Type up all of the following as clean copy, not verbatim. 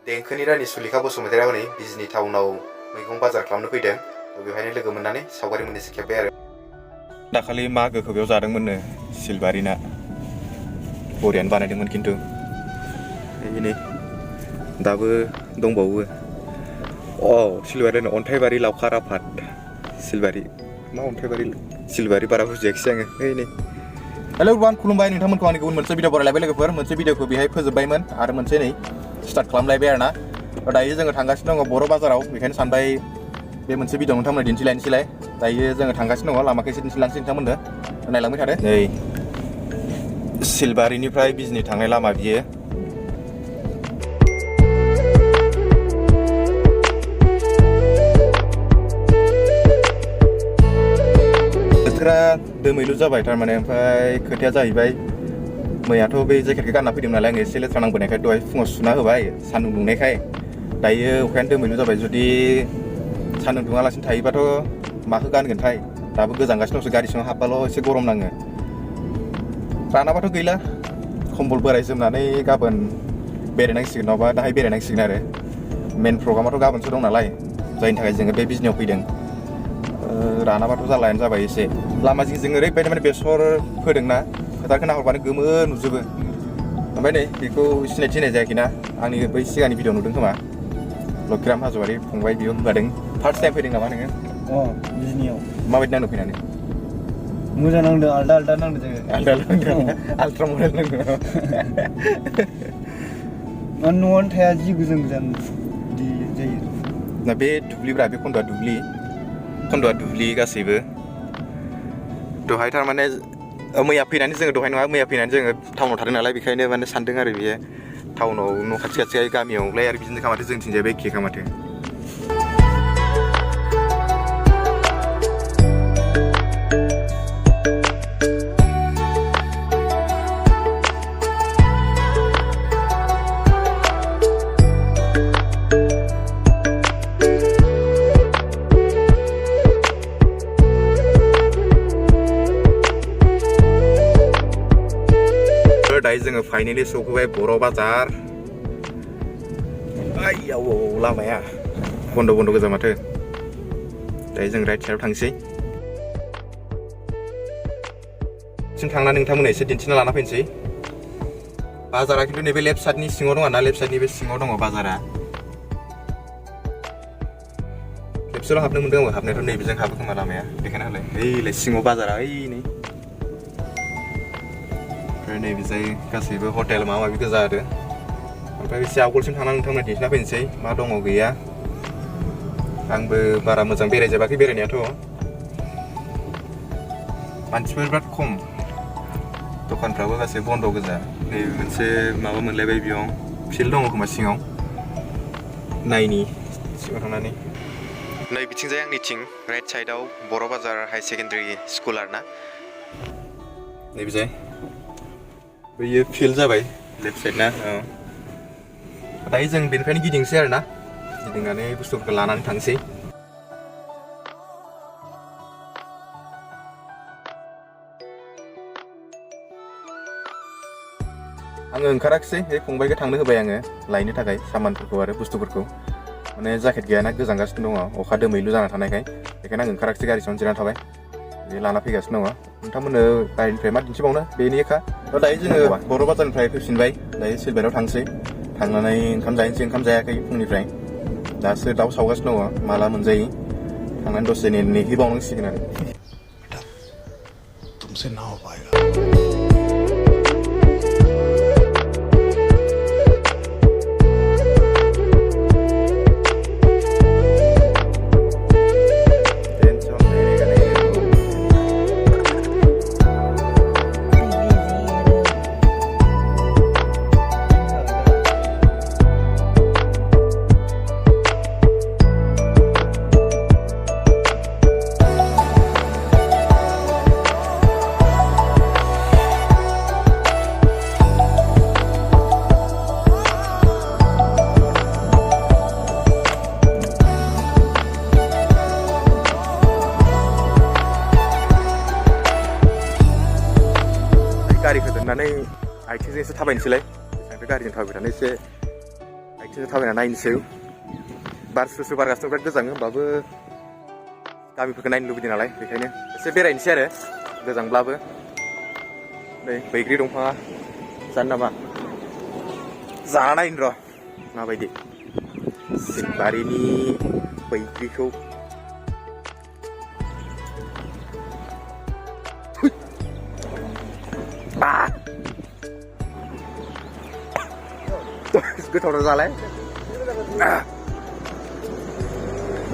देंखोनि रानि सुलेखा बसुमतारी हनै बिजनि टाउनाव मैगं बाजार खालामनो फैदों। बेवहायनो लोगो मोननानै सावगारि मोननैसो खेबबाय आरो। दाखालि मागोखौ बेयाव जादोंमोननो सिलबारिना बरियानो बानायदोंमोन खिन्थु नै दाबो दंबावो। सिलबारिनो अन्थाइबारि लावखार आफाद सिलबारि मा अन्थाइबारि सिलबारि बारा बुजियाखिसै आङो। नै हेल' एभ्रिवान खुलुमबाय नोंथांमोनखौ आंनि गुबुन मोनसे भिडिअ बरायलायबाय लोगोफोर। मोनसे भिडिअखौ बेहाय फोजोबबायमोन आरो मोनसे नै स्टार्ट खालामलायबाय आरो ना। दायो जोङो थांगासिनो दङ बर' बाजाराव। बेखायनो सानबाय बे मोनसे भिडिअ नोंथांमोननो दिन्थिलायनोसैलाय। दायो जोङो थांगासिनो दङ लामाखौ एसे दिन्थिलांसै नोंथांमोननो नायलांबाय थादो। नै सिलबारिनिफ्राय बिजनि थांनाय लामा बियो। बोथोरा दोमैलु जाबाय थारमाने। ओमफ्राय खोथाया जाहैबाय मैयाथ' बे जेकेटखौ गानना फैदों नालाय आङो एसे लेथ्रा नांबोनायखाय दहाय फुङाव सुना होबाय सान्दुं दुंनायखाय। दायो अखायानो दोमैलु जाबाय। जुदि सान्दुं दुङालासिनो थायोबाथ' माखौ गानगोनथाय। दाबो गोजांगासिनो दंसो गारि सिङाव हाबबाल' एसे गरम नाङो। रानाबाथ' गैला खम्बल बोराय जोमनानै गाबोन बेरायनांसिगोन नङाबा दाहाय बेरायनांसिगोन आरो। मेन प्रग्रामाथ' गाबोनसो दं नालाय जायनि थाखाय जोङो बे बिजनियाव फैदों। रानाबाथ' जालायानो जाबाय एसे। लामा जिं ओरैबायदि माने बेसर फोदोंना फोथारखौ नाहरबानो गोमो नुजोबो। ओमफ्राय नै बेखौ सिनायथि होनाय जायाखैना आंनि बै सिगांनि भिडिअ नुदों खोमा। लकिराम हाज'वारि फंबाय बियो होनबादों। फार्स्ट टाइम फैदों नामा नोङो? बिजनियाव माबायदि नांदों फैनानै? मोजां नांदों, आलदा आलदा नांदों जोङो। आलदा नांदों आल्ट्रा मडेल नांदों। न'आनो थाया जि गोजान गोजान बिदि जायो। ना बे दुब्लिब्रा बे खन्द'आ दुब्लि गासैबो। दहाय थारमाने मैया फैनानै जोङो टाउनाव थादों नालाय बेखायनो माने सानदों आरो बेयो टाउनाव न' खाथि खाथि गामियावलाय आरो बिदिनो खामाथो जोंथिंजायबो एखे खामाथो। दायो जोङो फाइनेलि सौफैबाय बर' बाजार। आइयाव लामाया बन्द' गोजा माथो। दायो जों राइट साइडआव थांसै। जों थांनानै नोंथांमोननो एसे दिन्थिना लाना फैनोसै। बाजारा खिन्थु नैबे लेफ्ट साइडनि सिङाव दङ ना, लेफ्ट साइडनि बे सिङाव दङ बाजारा। खेबसेल' हाबनो मोनदों आङो, हाबनायाथ' नैबेजों हाबो खोमा लामाया। बेखायनो होलाय ओइलाय सिङाव बाजारा ओइ नै। ओमफ्राय नैबेजाय गासैबो हटेल माबा माबि गोजा आरो। ओमफ्राय एसे आवगोलसिम थांनानै नोंथांमोननो दिन्थिना फैनोसै मा दङ गैया। आंबो बारा मोजां बेरायजोबाखै बेरायनायाथ'। मानसिफोर बिराद खम, दखानफ्राबो गासै बन्द' गोजा। नै मोनसे माबा मोनलायबाय बेयाव फिल्ड दङ खोमा सिङाव नायनि सिङाव थांनानै। नै बिथिंजाय आंनिथिं राइट साइडआव बर' बाजार हाई सेकेन्डारि स्कुल आरो ना। नैबेजाय बैयो फिल्ड जाबाय लेफ्ट साइड ना। दायो जों बेनिफ्रायनो गिदिंसै आरो ना। गिदिंनानै बुस्थुफोरखौ लानानै थांसै। आङो ओंखाराखिसै, बे फंबायखौ थांनो होबाय आङो लायनो थाखाय सामानफोरखौ आरो बुस्थुफोरखौ। माने जेकेट गैयाना गोजांगासिनो दङ अखा दोमैलु जाना थानायखाय। बेखायनो आं ओंखाराखिसै, गारि सिङावनो जिरायना थाबाय। बे लाना फैगासिनो दङ। नोंथांमोननो गारिनिफ्राय मा दिन्थिबावनो बेनिखा। दायो जोङो बर' बाजारनिफ्राय फैफिनबाय। दायो सिलबारियाव थांसै। थांनानै ओंखाम जाहैनोसै। ओंखाम जायाखै फुंनिफ्राय। दासो दाउ सावगासिनो दङ, माला मोनजायो। थांनानै दसे नेहैबावनांसिगोन आरो। तुमसे ना हो पाएगा। गारिखौ दोननानै आथिंजों एसे थाबायनोसैलाय। बेनिफ्राय गारिजों थाबायनानै एसे आथिंजों थाबायना नायनोसै बार स्रु स्रु बारगासिनो बिराद गोजाङो होमबाबो गामिफोरखौ नायनो लुबैदों नालाय बेखायनो एसे बेरायनोसै आरो गोजांब्लाबो नै बैग्रि दंफाङा जानो नामा जाना नायनो र' माबायदि सिलबारिनि बैग्रिखौ गोथाव जालाय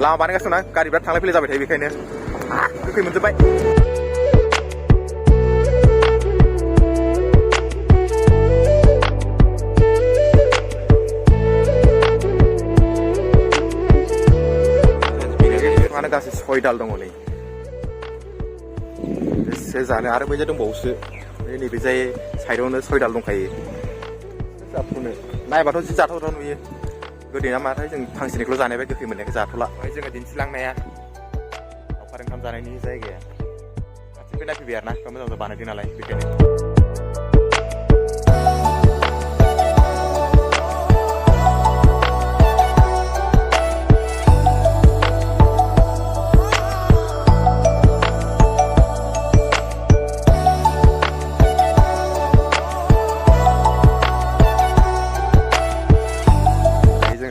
लामा बानायगासिनो ना गारि बिराद थांलाय फैलाय जाबाय थायो बेखायनो गोखै मोनजोब्बाय बिफाङानो गासै 6 दाल दङ नै एसे जानो आरो बैजा दंबावोसो नैबे जाय साइडआवनो 6 दाल दंखायो जाफुनो नायबाथ' जि जाथावथाव नुयो गोदै ना माथाय जों फांसेनिखौल' जानायबाय गोखै मोननायखौ जाथ'ला ओमफ्राय जोङो दिन्थिलांनाया लावखार ओंखाम जानायनि जायगाया खाथिनिफ्राय नायफैबाय आरो ना मोजां मोजां बानायदों नालाय बेखायनो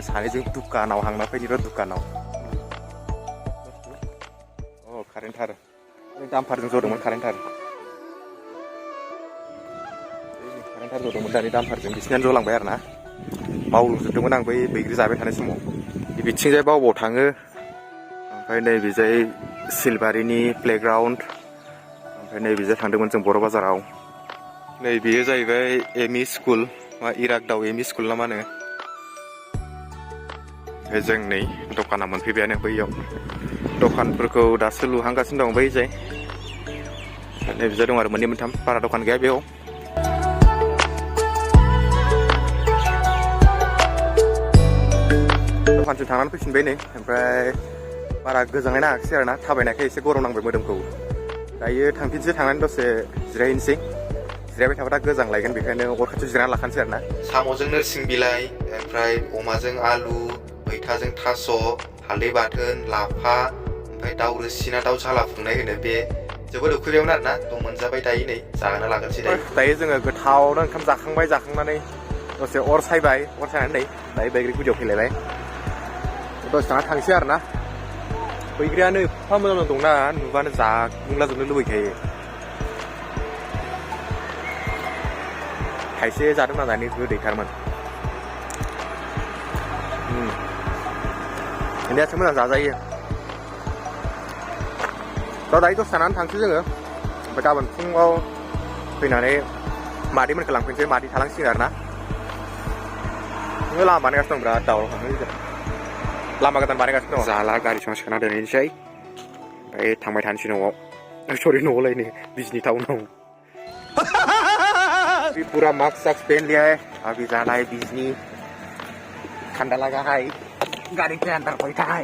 सानैजों दुकानाव हांना फैनि र' दुकानाव कारेन्ट थार दामफारजों जदोंमोन कारेन्ट थार जदोंमोन दानि दामफारजों बिसिनानो जलांबाय आरो ना बावलुजोबदोंमोन आं बै बैग्रि जाबाय थानाय समाव बिथिंजाय बावबाव थाङो ओमफ्राय नैबेजाय सिलबारिनि प्लेग्राउन्ड ओमफ्राय नैबेजाय थांदोंमोन जों बर' बाजाराव नैबेयो जाहैबाय एमइ स्कुल मा इरागदाव एमइ स्कुल ना मा होनो जों नै दखाना मोनफैबायानो बैयाव दखानफोरखौ दासो लुहांगासिनो दं बैजाय नैबेजाय दं आरो मोननै मोनथाम बारा दखान गैया बेयाव दखानसिम थांनानै फैफिनबाय नै ओमफ्राय बारा गोजांनाय नाङाखिसै आरो ना थाबायनायखाय एसे गरम नांबाय मोदोमखौ दायो थांफिनसै थांनानै दसे जिरायनोसै जिरायबाय थाबा दा गोजां लायगोन बेखायनो अर खाथियाव जिरायना लाखानोसै आरो ना साम'जों नोरसिं बिलाइ ओमफ्राय अमाजों आलु मैथाजों थास' हालदै बाथोन लाफा ओमफ्राय दाउ रोसि ना दाउ जाला फुंनाय होनो बे जोबोद उखैबायमोन आरो ना थ' मोनजाबाय दायो नै जानो लागोनसै दायो जोङो गोथावनो ओंखाम जाखांनानै दसे अर सायनानै नै दायो बैग्रि गुदियाव फैलायबाय दसे थांना थांसै आरो ना बैग्रियानो एफा मोजां दंना नुबानो जाग्लुंलाजोबनो लुबैखायो थाइसे जादों ना दानि गोदैथारमोन दासो मोजां जाजायो दा दायो दसे थानानै थांसै जोङो ओमफ्राय गाबोन फुङाव फैनानै मादैमोनखौ लांफैनोसै मादै थालांसिगोन आरो ना लामा बानायगासिनो दं बिराद दावराव थांनो लामा गोदान बानायगासिनो दं जाला गारि सिङाव सोना दोनहैनोसै ओमफ्राय थांबाय थानोसै न'आव सरि न'आवलायनो बिजनि टाउनाव पूरा मास्क साक्स पहन लिया है अभी जाना है बिजनी ठंडा लगा है गाड़ी के अंदर बैठा है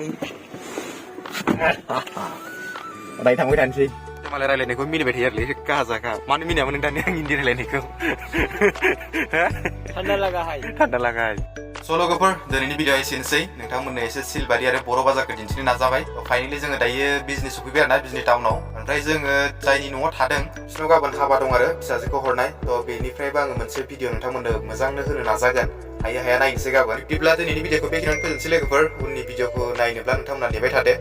दायो थांबाय थानोसै मालाय रायलायनायखौ मिनिबाय थायो आरोलै गाजाखा मानो मिनियामोन नों दानि आं हिन्दी रायलायनायखौ ठंडा लगा है स' लोगोफोर दिनैनि भिडिअ एसेनोसै नोंथांमोननो एसे सिलबारि आरो बर' बाजारखौ दिन्थिनो नाजाबाय फाइनालि जोङो दायो बिजनि सफैबाय आरो ना बिजनि टाउनाव ओमफ्राय जोङो जायनि न'आव थादों बिसोरनाव गाबोन हाबा दं आरो फिसाजोखौ हरनाय थ' बेनिफ्रायबो आङो मोनसे भिडिअ नोंथांमोननो मोजांनो होनो नाजागोन हाया नायनोसै गाबोन बिदिब्ला दिनैनि भिडिअखौ बेखिनियावनो फोजोबनोसै लोगोफोर उननि भिडिअखौ नायनोब्ला नोंथांमोना नेबाय थादो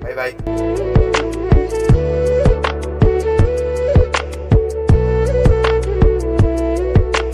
बाय बाय